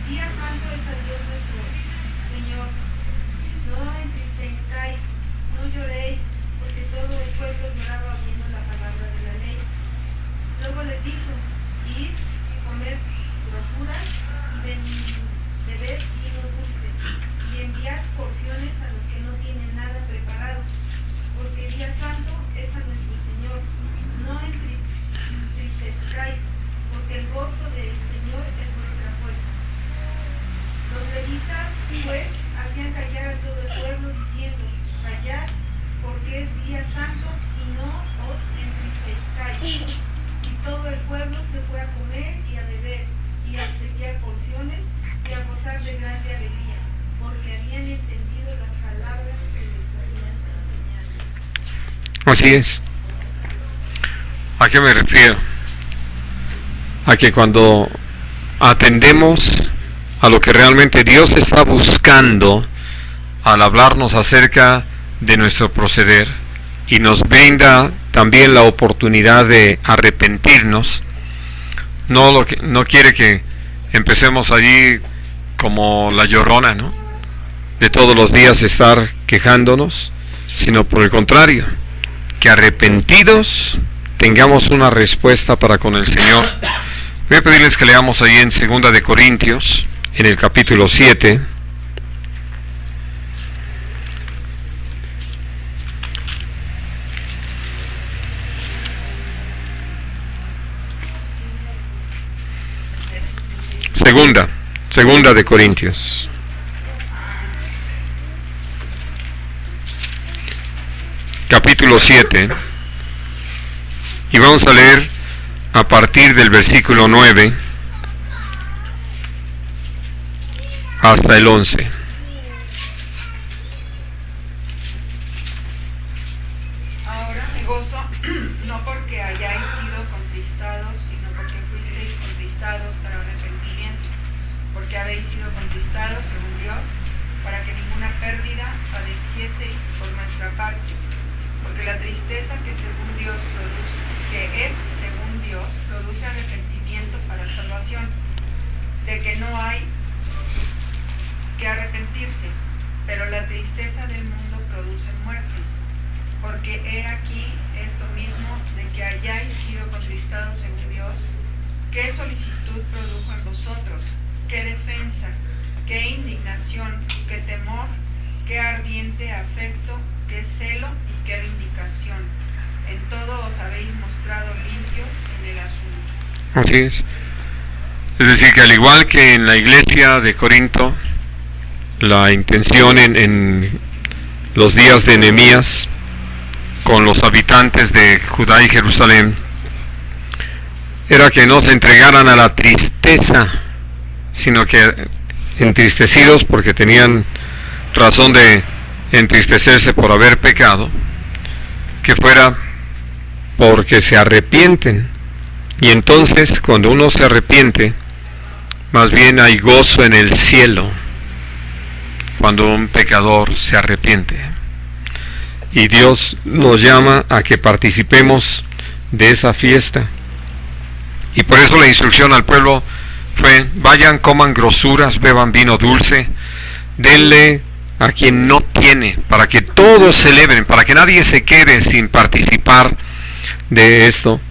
Día santo es a Dios nuestro Señor, no entristezcáis, no lloréis, porque todo el pueblo lloraba oyendo la palabra de la ley. Luego les dijo: Id, comed grosuras y bebed vino dulce, y enviad porciones a los que no tienen nada preparado, porque día santo es a nuestro Señor. No entristezcáis, porque el gozo del Señor es vuestra fuerza. Los levitas, pues, hacían callar a todo el pueblo, diciendo: Callad, porque es día santo, y no os entristezcáis. Y todo el pueblo se fue a comer y a beber, y a obsequiar porciones, y a gozar de grande alegría, porque habían entendido las palabras que les habían enseñado. Así es. ¿A qué me refiero? A que cuando atendemos a lo que realmente Dios está buscando al hablarnos acerca de nuestro proceder y nos brinda también la oportunidad de arrepentirnos, no quiere que empecemos allí como la llorona, ¿no? De todos los días estar quejándonos, sino por el contrario, que arrepentidos tengamos una respuesta para con el Señor. Voy a pedirles que leamos ahí en 2 de Corintios, en el capítulo 7. Segunda de Corintios. Capítulo 7. Y vamos a leer a partir del versículo 9 hasta el 11. Ahora me gozo, no porque hayáis sido contristados, sino porque fuisteis contristados para arrepentimiento, porque habéis sido contristados según Dios, para que ninguna pérdida padecieseis por nuestra parte, porque la tristeza que según Dios produce, que es según según Dios produce arrepentimiento para salvación, de que no hay que arrepentirse, pero la tristeza del mundo produce muerte. Porque he aquí esto mismo de que hayáis sido contristados según Dios, qué solicitud produjo en vosotros, qué defensa, qué indignación, qué temor, qué ardiente afecto, qué celo y qué vindicación. En todo os habéis mostrado limpios en el asunto. Así es. Es decir, que al igual que en la iglesia de Corinto, la intención en los días de Nehemías con los habitantes de Judá y Jerusalén era que no se entregaran a la tristeza, sino que entristecidos porque tenían razón de entristecerse por haber pecado, que fuera porque se arrepienten. Y entonces cuando uno se arrepiente, más bien hay gozo en el cielo cuando un pecador se arrepiente. Y Dios nos llama a que participemos de esa fiesta. Y por eso la instrucción al pueblo fue: vayan, coman grosuras, beban vino dulce, denle a quien no tiene, para que todos celebren, para que nadie se quede sin participar de esto,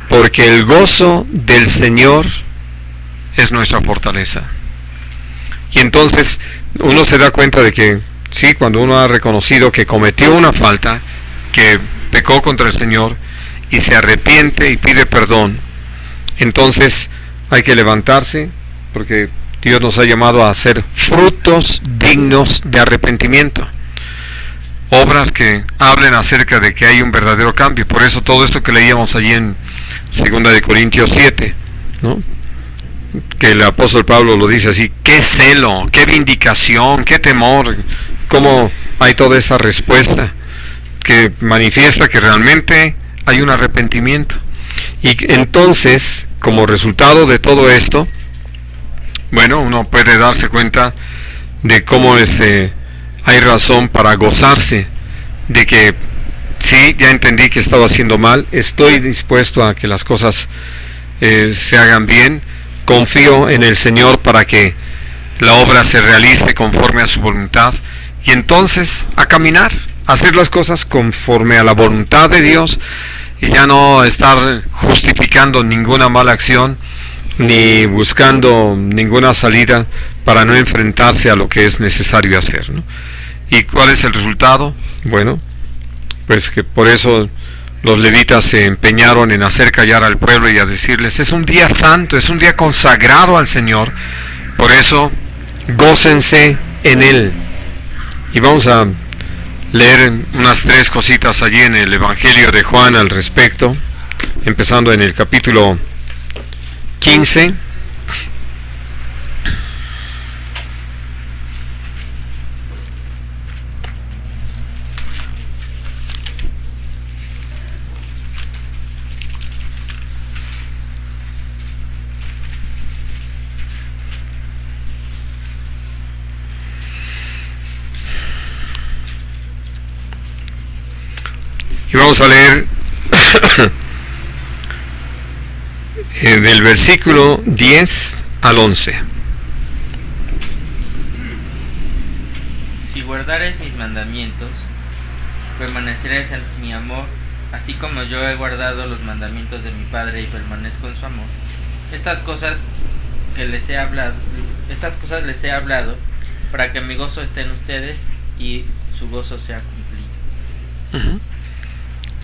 porque el gozo del Señor es nuestra fortaleza. Y entonces uno se da cuenta de que sí, cuando uno ha reconocido que cometió una falta, que pecó contra el Señor y se arrepiente y pide perdón, entonces hay que levantarse, porque Dios nos ha llamado a hacer frutos dignos de arrepentimiento, obras que hablen acerca de que hay un verdadero cambio. Por eso todo esto que leíamos allí en 2 de Corintios 7, ¿no?, que el apóstol Pablo lo dice así: qué celo, qué vindicación, qué temor, cómo hay toda esa respuesta que manifiesta que realmente hay un arrepentimiento. Y entonces, como resultado de todo esto, bueno, uno puede darse cuenta de cómo hay razón para gozarse, de que sí, ya entendí que estaba haciendo mal, estoy dispuesto a que las cosas se hagan bien, confío en el Señor para que la obra se realice conforme a su voluntad, y entonces a caminar, a hacer las cosas conforme a la voluntad de Dios, y ya no estar justificando ninguna mala acción, ni buscando ninguna salida para no enfrentarse a lo que es necesario hacer, ¿no? ¿Y cuál es el resultado? Bueno, pues que por eso los levitas se empeñaron en hacer callar al pueblo y a decirles: es un día santo, es un día consagrado al Señor, por eso gócense en él. Y vamos a leer unas 3 cositas allí en el Evangelio de Juan al respecto, empezando en el capítulo 15. Y vamos a leer del versículo 10 al 11. Si guardares mis mandamientos, permaneceréis en mi amor, así como yo he guardado los mandamientos de mi Padre y permanezco en su amor. Estas cosas les he hablado para que mi gozo esté en ustedes y su gozo sea cumplido.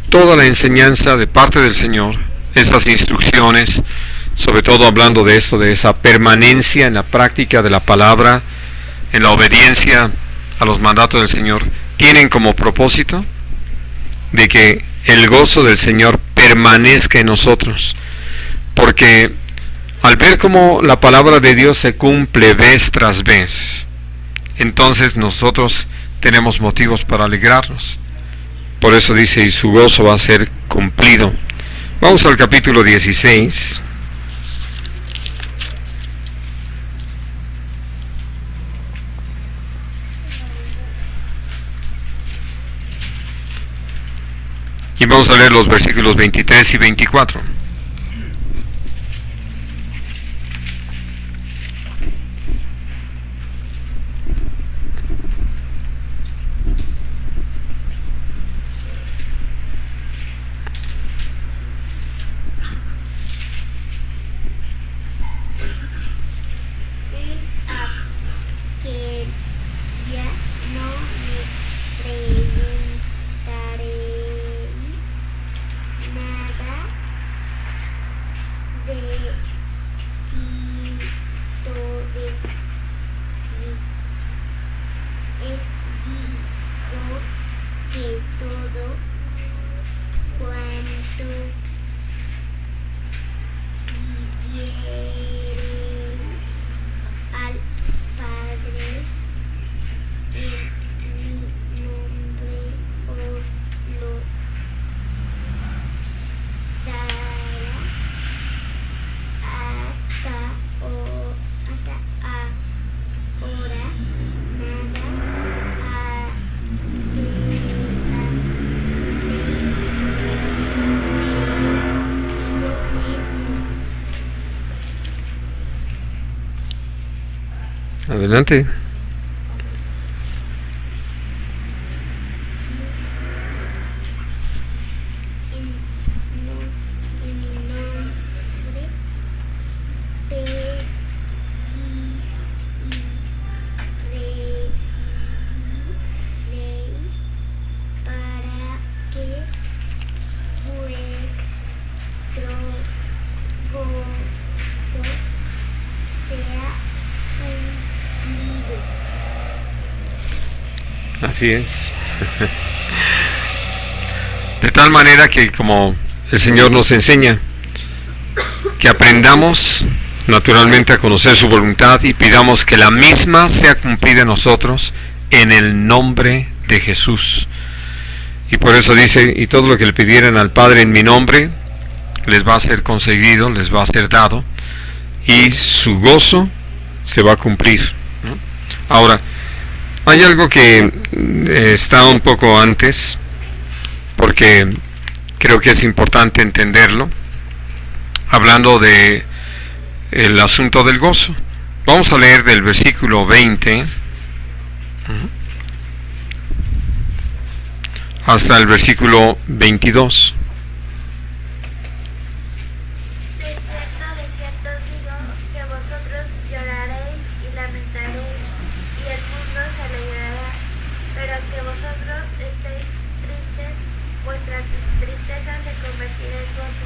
Toda la enseñanza de parte del Señor, esas instrucciones, sobre todo hablando de esto, de esa permanencia en la práctica de la palabra, en la obediencia a los mandatos del Señor, tienen como propósito de que el gozo del Señor permanezca en nosotros, porque al ver cómo la palabra de Dios se cumple vez tras vez, entonces nosotros tenemos motivos para alegrarnos. Por eso dice: y su gozo va a ser cumplido. Vamos al capítulo 16. Y vamos a leer los versículos 23 y 24. Adelante. Así es. De tal manera que, como el Señor nos enseña, que aprendamos naturalmente a conocer su voluntad y pidamos que la misma sea cumplida en nosotros en el nombre de Jesús. Y por eso dice, y todo lo que le pidieran al Padre en mi nombre, les va a ser concedido, les va a ser dado, y su gozo se va a cumplir, ¿no? Ahora, hay algo que está un poco antes, porque creo que es importante entenderlo, hablando de el asunto del gozo. Vamos a leer del versículo 20 hasta el versículo 22. De cierto os digo que vosotros lloraréis y lamentaréis, y el mundo se alegrará, pero que vosotros estéis tristes, vuestra tristeza se convertirá en gozo.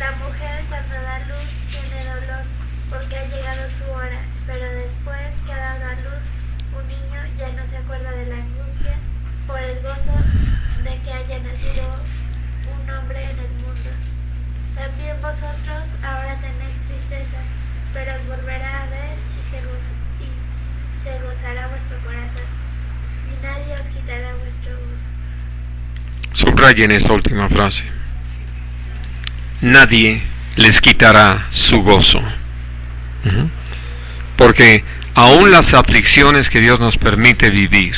La mujer cuando da luz tiene dolor, porque ha llegado su hora, pero después que ha dado a luz un niño ya no se acuerda de la angustia por el gozo de que haya nacido un hombre en el mundo. También vosotros ahora tenéis tristeza, pero os volverá a ver y se gozará vuestro corazón, y nadie os quitará vuestro gozo. Subrayen esta última frase. Nadie les quitará su gozo. Porque aún las aflicciones que Dios nos permite vivir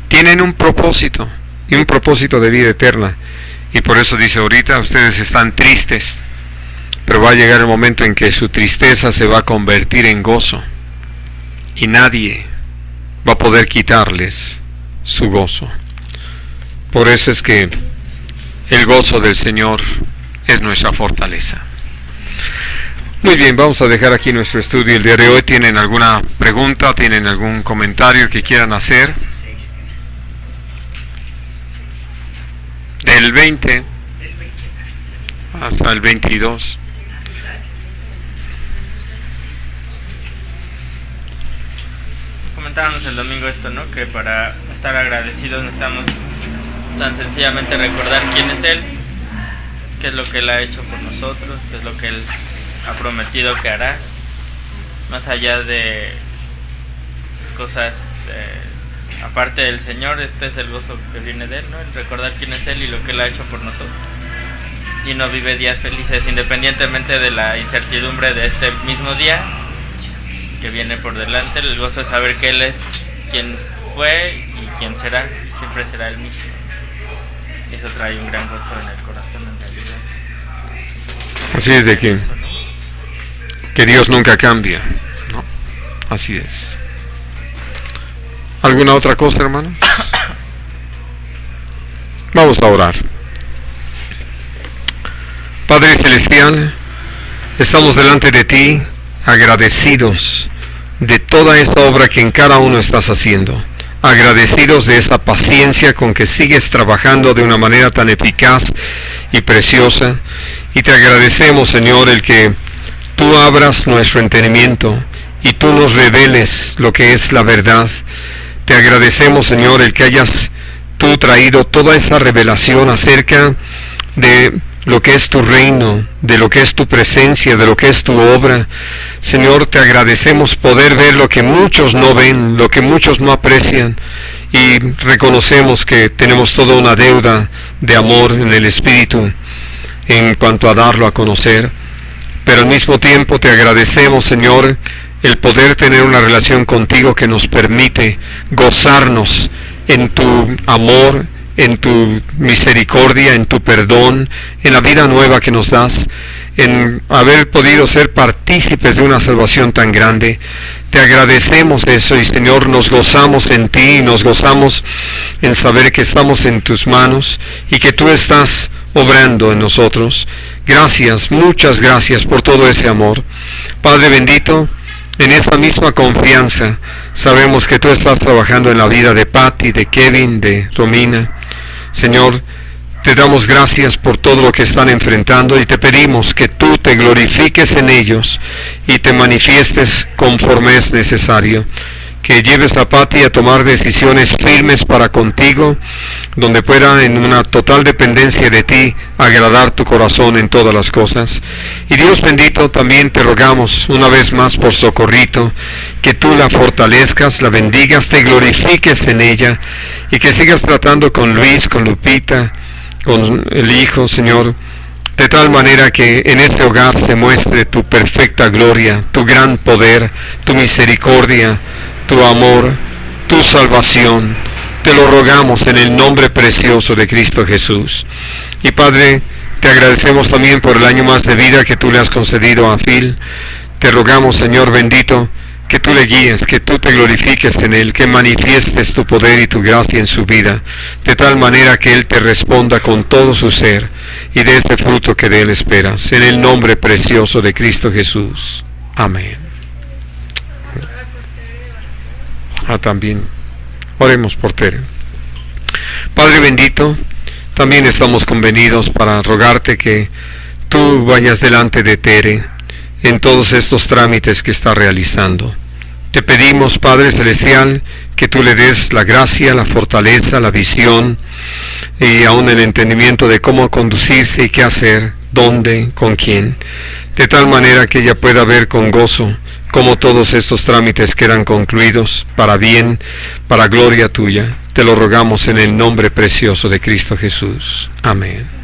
tienen un propósito, y un propósito de vida eterna. Y por eso dice, ahorita ustedes están tristes, pero va a llegar el momento en que su tristeza se va a convertir en gozo, y nadie va a poder quitarles su gozo. Por eso es que el gozo del Señor es nuestra fortaleza. Muy bien, vamos a dejar aquí nuestro estudio el día de hoy. ¿Tienen alguna pregunta? ¿Tienen algún comentario que quieran hacer? Del 20 hasta el 22. Comentábamos el domingo esto, ¿no? Que para estar agradecidos necesitamos tan sencillamente recordar quién es Él, qué es lo que Él ha hecho por nosotros, qué es lo que Él ha prometido que hará, más allá de cosas aparte del Señor. Este es el gozo que viene de Él, ¿no? El recordar quién es Él y lo que Él ha hecho por nosotros. Y no vive días felices independientemente de la incertidumbre de este mismo día que viene por delante. El gozo es saber que Él es quien fue y quien será, y siempre será Él mismo. Y eso trae un gran gozo en el corazón, en realidad. Así es, de que Dios nunca cambia, ¿no? Así es. ¿Alguna otra cosa, hermanos? Vamos a orar. Padre Celestial, estamos delante de ti agradecidos de toda esta obra que en cada uno estás haciendo, agradecidos de esa paciencia con que sigues trabajando de una manera tan eficaz y preciosa, y te agradecemos, Señor, el que tú abras nuestro entendimiento y tú nos reveles lo que es la verdad. Te agradecemos, Señor, el que hayas tú traído toda esa revelación acerca de lo que es tu reino, de lo que es tu presencia, de lo que es tu obra. Señor, te agradecemos poder ver lo que muchos no ven, lo que muchos no aprecian, y reconocemos que tenemos toda una deuda de amor en el Espíritu en cuanto a darlo a conocer. Pero al mismo tiempo te agradecemos, Señor, el poder tener una relación contigo que nos permite gozarnos en tu amor, en tu misericordia, en tu perdón, en la vida nueva que nos das. en haber podido ser partícipes de una salvación tan grande. Te agradecemos eso y Señor, nos gozamos en ti y nos gozamos en saber que estamos en tus manos y que tú estás obrando en nosotros. Gracias, muchas gracias por todo ese amor. Padre bendito, en esa misma confianza sabemos que tú estás trabajando en la vida de Patty, de Kevin, de Romina. Señor, te damos gracias por todo lo que están enfrentando y te pedimos que tú te glorifiques en ellos y te manifiestes conforme es necesario. Que lleves a Patty a tomar decisiones firmes para contigo, donde pueda en una total dependencia de ti agradar tu corazón en todas las cosas. Y Dios bendito, también te rogamos una vez más por Socorrito, que tú la fortalezcas, la bendigas, te glorifiques en ella y que sigas tratando con Luis, con Lupita, con el hijo, Señor, de tal manera que en este hogar se muestre tu perfecta gloria, tu gran poder, tu misericordia, tu amor, tu salvación. Te lo rogamos en el nombre precioso de Cristo Jesús. Y Padre, te agradecemos también por el año más de vida que tú le has concedido a Phil. Te rogamos, Señor bendito, que tú le guíes, que tú te glorifiques en él, que manifiestes tu poder y tu gracia en su vida, de tal manera que él te responda con todo su ser y de ese fruto que de él esperas. En el nombre precioso de Cristo Jesús. Amén. También oremos por Tere. Padre bendito, también estamos convenidos para rogarte que tú vayas delante de Tere en todos estos trámites que está realizando. Te pedimos, Padre Celestial, que tú le des la gracia, la fortaleza, la visión y aún el entendimiento de cómo conducirse y qué hacer, dónde, con quién, de tal manera que ella pueda ver con gozo cómo todos estos trámites quedan concluidos para bien, para gloria tuya. Te lo rogamos en el nombre precioso de Cristo Jesús. Amén.